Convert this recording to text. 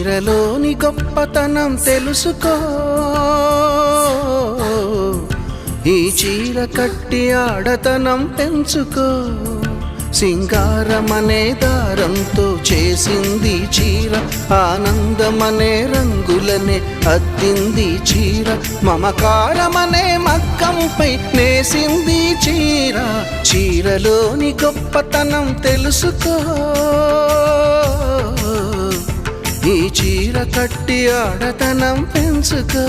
చీరలోని గొప్పతనం తెలుసుకో, ఈ చీర కట్టి ఆడతనం పెంచుకో. సింగారమనే దారంతో చేసింది చీర, ఆనందమనే రంగులనే అద్దింది చీర, మమకారమనే మగ్గంపై నేసింది చీర. చీరలోని గొప్పతనం తెలుసుకో, ఈ చీర కట్టి ఆడతనం పెంచుకో.